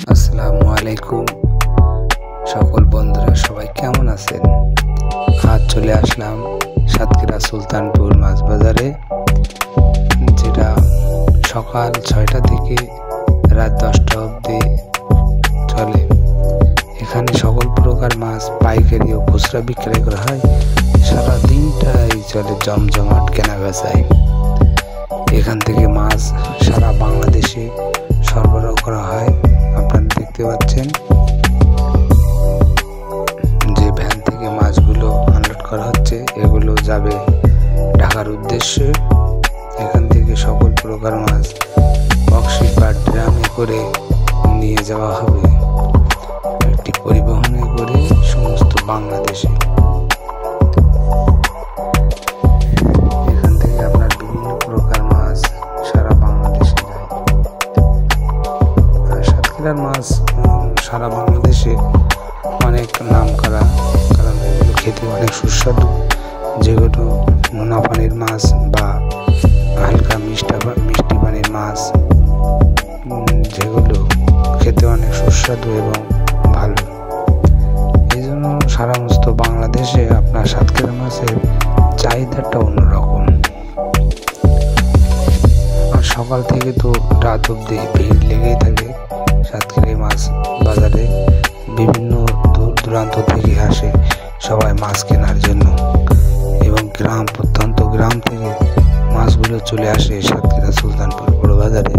আসসালামু আলাইকুম সকল বন্ধুরা, সবাই কেমন আছেন? আজ চলে আসলাম সাতক্ষীরা সুলতানপুর মাছ বাজারে, যেটা সকাল 6টা থেকে রাত 10টা অবধি চলে। এখানে সকল প্রকার মাছ পাইকারি ও খুচরা বিক্রয় করা হয়। সারা দিনটাই চলে জমজমাট কেনা বেচায়। এখান থেকে মাছ সারা বাংলাদেশে সরবরাহ করা হয়। আপনারা দেখতে পাচ্ছেন যে ভ্যান থেকে মাছগুলো আনলোড করা হচ্ছে, এগুলো যাবে ঢাকার উদ্দেশ্যে। এখান থেকে সকল প্রকার মাছ বক্সি বা ড্রামে করে নিয়ে যাওয়া হবে একটি পরিবহনে করে সমস্ত বাংলাদেশে। এখান থেকে আপনার বিভিন্ন প্রকার মাছ সারা বাংলাদেশে যায়। আর সাতক্ষীরার মাছ সারা বাংলাদেশে অনেক নাম করা, কারণ এগুলো খেতে অনেক সুস্বাদু। যেগুলো নোনা পানির মাছ বা হালকা মিষ্টি পানির মাছ, যেগুলো খেতে অনেক সুস্বাদু এবং ভালো। এই জন্য সমস্ত বাংলাদেশে আপনার সাতক্ষীরা মাছের চাহিদাটা অন্যরকম। আর সকাল থেকে তো রাত অবধি ভিড় লেগেই থাকে সাতক্ষীরা মাছ বাজারে। বিভিন্ন দূর দূরান্ত থেকে আসে সবাই মাছ কেনার জন্য, এবং প্রত্যন্ত গ্রাম থেকে মাছগুলো চলে আসে সাতক্ষীরা সুলতানপুর বড় বাজারে।